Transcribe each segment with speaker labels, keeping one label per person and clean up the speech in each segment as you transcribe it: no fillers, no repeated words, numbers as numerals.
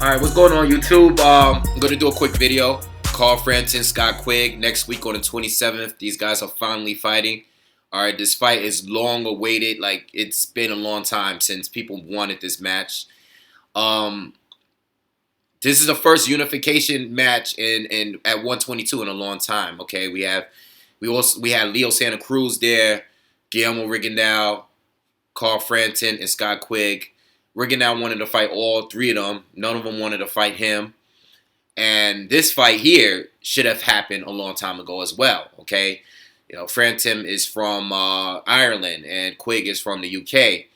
Speaker 1: Alright, what's going on YouTube? I'm going to do a quick video. Carl Frampton, Scott Quigg. Next week on the 27th, these guys are finally fighting. Alright, this fight is long awaited. Like, it's been a long time since people wanted this match. This is the first unification match at 122 in a long time. Okay, we had Leo Santa Cruz there, Guillermo Rigondeaux, Carl Frampton, and Scott Quigg. Rigondeaux wanted to fight all three of them. None of them wanted to fight him. And this fight here should have happened a long time ago as well, okay? You know, Frampton is from Ireland and Quigg is from the UK.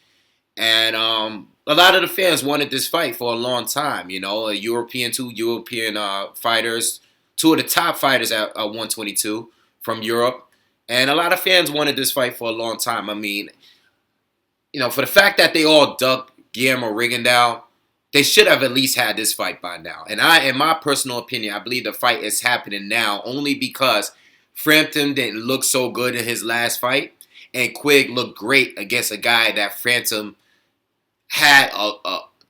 Speaker 1: And a lot of the fans wanted this fight for a long time, you know. Two European fighters, two of the top fighters at 122 from Europe. And a lot of fans wanted this fight for a long time. I mean, you know, for the fact that they all ducked Guillermo Rigondeaux, they should have at least had this fight by now. And in my personal opinion, I believe the fight is happening now only because Frampton didn't look so good in his last fight, and Quigg looked great against a guy that Frampton had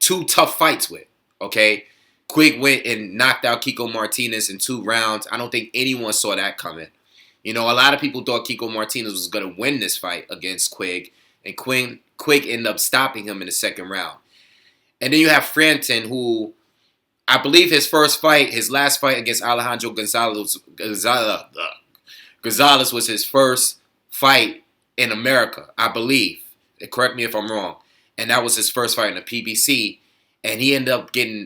Speaker 1: two tough fights with. Okay, Quigg went and knocked out Kiko Martinez in 2 rounds. I don't think anyone saw that coming. You know, a lot of people thought Kiko Martinez was going to win this fight against Quigg, and Quigg ended up stopping him in the 2nd round. And then you have Frampton, who I believe his last fight against Alejandro Gonzalez was his first fight in America, I believe. Correct me if I'm wrong. And that was his first fight in the PBC. And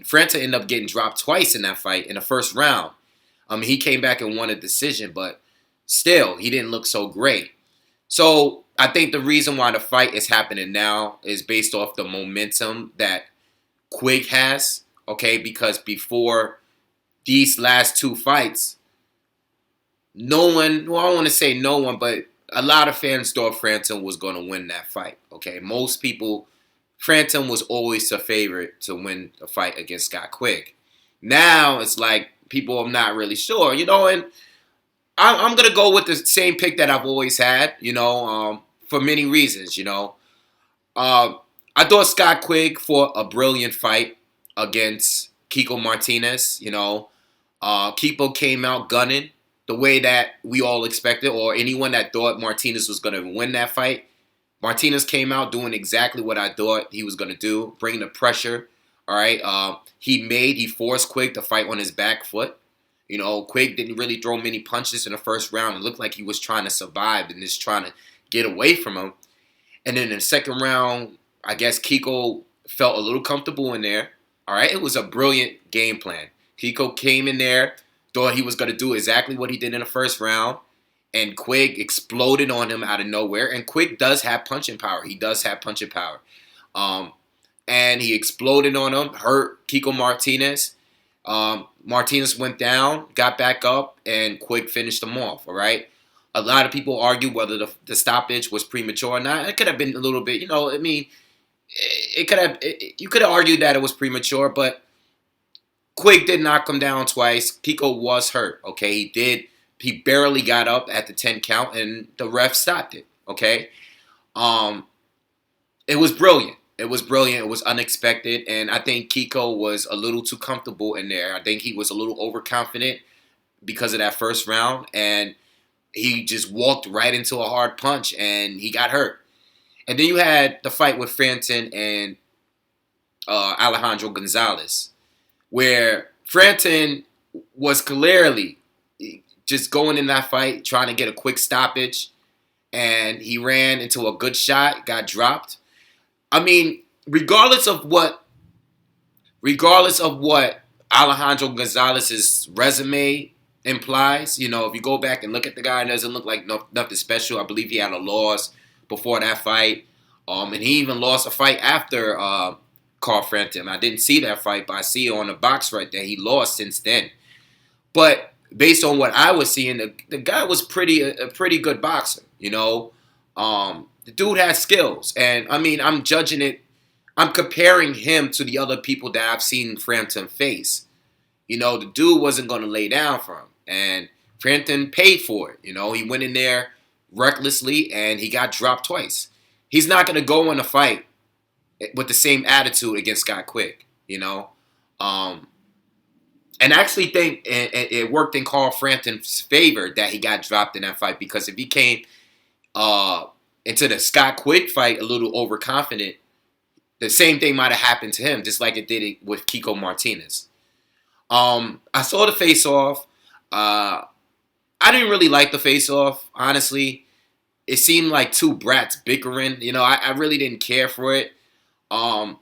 Speaker 1: Frampton ended up getting dropped twice in that fight in the 1st round. He came back and won a decision, but still, he didn't look so great. So I think the reason why the fight is happening now is based off the momentum that Quigg has, okay? Because before these last 2 fights, no one, well, I don't want to say no one, but a lot of fans thought Frampton was going to win that fight, okay? Most people, Frampton was always the favorite to win the fight against Scott Quigg. Now it's like people are not really sure, you know, and I'm going to go with the same pick that I've always had, you know, for many reasons, you know. I thought Scott Quigg fought a brilliant fight against Kiko Martinez, you know. Kiko came out gunning the way that we all expected, or anyone that thought Martinez was going to win that fight. Martinez came out doing exactly what I thought he was going to do, bringing the pressure, all right. He forced Quigg to fight on his back foot. You know, Quigg didn't really throw many punches in the 1st round. It looked like he was trying to survive and just trying to get away from him. And then in the 2nd round, I guess Kiko felt a little comfortable in there. All right, it was a brilliant game plan. Kiko came in there, thought he was going to do exactly what he did in the 1st round, and Quigg exploded on him out of nowhere. And Quigg does have punching power. He does have punching power. And he exploded on him, hurt Kiko Martinez. Martinez went down, got back up, and Quigg finished him off, all right? A lot of people argue whether the stoppage was premature or not. It could have been a little bit, you know, I mean, you could have argued that it was premature, but Quigg did knock him down twice. Kiko was hurt, okay? He barely got up at the 10 count, and the ref stopped it, okay? It was brilliant. It was brilliant. It was unexpected. And I think Kiko was a little too comfortable in there. I think he was a little overconfident because of that 1st round. And he just walked right into a hard punch and he got hurt. And then you had the fight with Frampton and Alejandro Gonzalez, where Frampton was clearly just going in that fight, trying to get a quick stoppage. And he ran into a good shot, got dropped. I mean, regardless of what Alejandro Gonzalez's resume implies, you know, if you go back and look at the guy, it doesn't look like nothing special. I believe he had a loss before that fight, and he even lost a fight after Carl Frampton. I didn't see that fight, but I see it on the box right there. He lost since then. But based on what I was seeing, the guy was a pretty good boxer, you know. The dude has skills, and I mean, I'm comparing him to the other people that I've seen Frampton face. You know, the dude wasn't going to lay down for him, and Frampton paid for it. You know, he went in there recklessly, and he got dropped twice. He's not going to go in a fight with the same attitude against Scott Quigg, you know. Um, and I actually think it worked in Carl Frampton's favor that he got dropped in that fight, because if he came uh, into the Scott Quigg fight a little overconfident, the same thing might have happened to him, just like it did with Kiko Martinez. I saw the face-off. I didn't really like the face-off, honestly. It seemed like two brats bickering. I really didn't care for it. Um,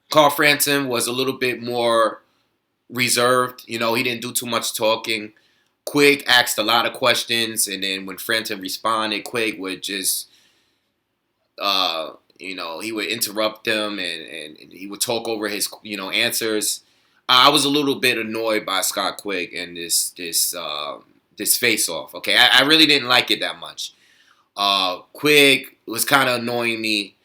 Speaker 1: Carl Frampton was a little bit more reserved. He didn't do too much talking. Quigg asked a lot of questions, and then when Frampton responded, Quigg would just, he would interrupt them, and he would talk over his, answers. I was a little bit annoyed by Scott Quigg and this face-off. Okay, I really didn't like it that much. Quigg was kind of annoying me.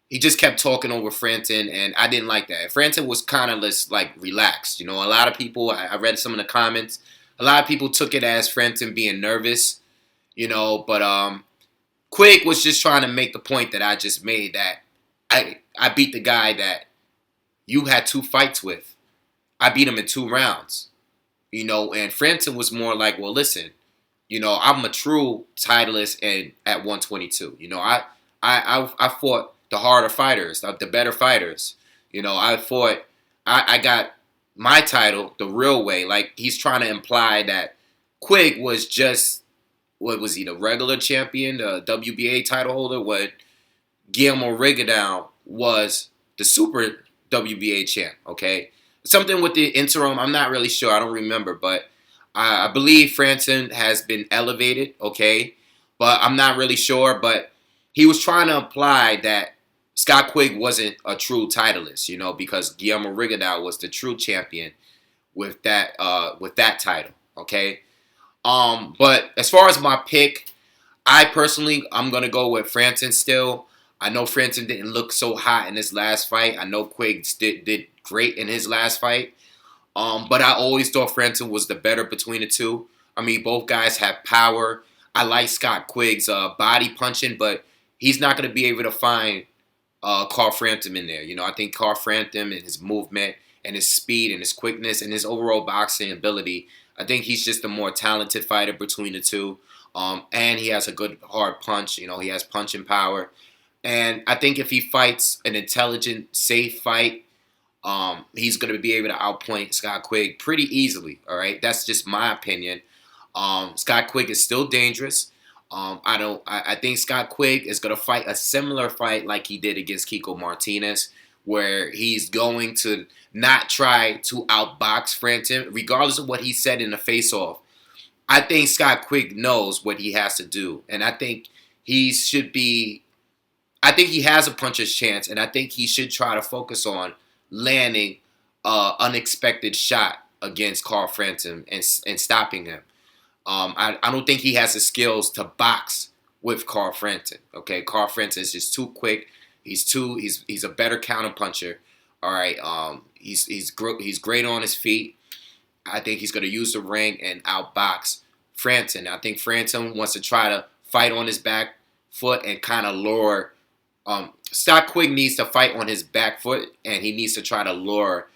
Speaker 1: He just kept talking over Frampton, and I didn't like that. Frampton was kind of just like relaxed. A lot of people, I read some of the comments, a lot of people took it as Frampton being nervous, but Quigg was just trying to make the point that I just made, that I beat the guy that you had 2 fights with. I beat him in 2 rounds. And Frampton was more like, well, listen, I'm a true titleist and at 122. I fought the harder fighters, the better fighters. I got my title the real way. Like, he's trying to imply that Quigg was just, what was he, the regular champion, the WBA title holder? What Guillermo Rigondeaux was the super WBA champ, okay? Something with the interim, I'm not really sure. I don't remember, but I believe Frampton has been elevated, okay? But I'm not really sure. But he was trying to imply that Scott Quigg wasn't a true titleist, because Guillermo Rigondeaux was the true champion with that title, okay? But as far as my pick, I'm gonna go with Frampton still. I know Frampton didn't look so hot in his last fight. I know Quigg did great in his last fight. But I always thought Frampton was the better between the two. I mean, both guys have power. I like Scott Quigg's body punching, but he's not going to be able to find Carl Frampton in there. I think Carl Frampton and his movement and his speed and his quickness and his overall boxing ability, I think he's just a more talented fighter between the two. And he has a good hard punch. He has punching power. And I think if he fights an intelligent, safe fight, he's going to be able to outpoint Scott Quigg pretty easily. All right, that's just my opinion. Scott Quigg is still dangerous. I think Scott Quigg is going to fight a similar fight like he did against Kiko Martinez, where he's going to not try to outbox Frampton, regardless of what he said in the face-off. I think Scott Quigg knows what he has to do, and I think he should be. I think he has a puncher's chance, and I think he should try to focus on landing unexpected shot against Carl Frampton and stopping him. I don't think he has the skills to box with Carl Frampton. Okay, Carl Frampton is just too quick. He's a better counter puncher. All right, he's great on his feet. I think he's going to use the ring and outbox Frampton. I think Frampton wants to try to fight on his back foot and kind of lure. Scott Quigg needs to fight on his back foot, and he needs to try to lure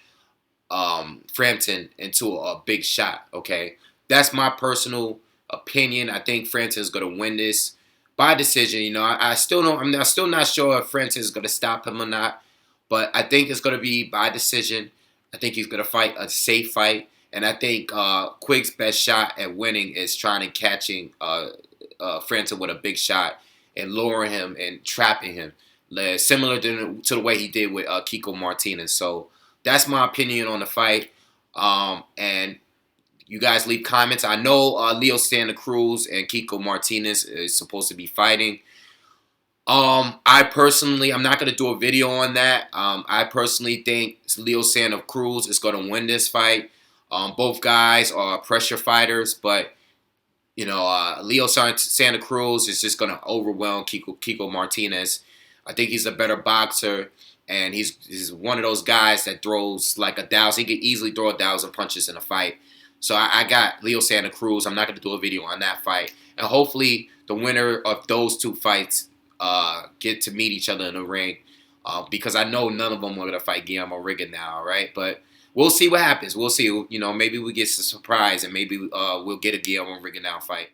Speaker 1: Frampton into a big shot. Okay, that's my personal opinion. I think Frampton is going to win this by decision. I still don't. I'm still not sure if Frampton is going to stop him or not, but I think it's going to be by decision. I think he's going to fight a safe fight, and I think Quigg's best shot at winning is trying to catching Frampton with a big shot and luring him and trapping him, similar to the way he did with Kiko Martinez. So that's my opinion on the fight. And you guys leave comments. I know Leo Santa Cruz and Kiko Martinez is supposed to be fighting. I personally, I'm not going to do a video on that. I personally think Leo Santa Cruz is going to win this fight. Both guys are pressure fighters, but Leo Santa Cruz is just going to overwhelm Kiko Martinez. I think he's a better boxer, and he's one of those guys that throws like 1,000. He could easily throw 1,000 punches in a fight. So I got Leo Santa Cruz. I'm not going to do a video on that fight. And hopefully the winner of those two fights get to meet each other in the ring, because I know none of them are going to fight Guillermo Rigondeaux, all right? But we'll see what happens. We'll see. You know, maybe we get some surprise, and maybe we'll get a Guillermo Rigondeaux fight.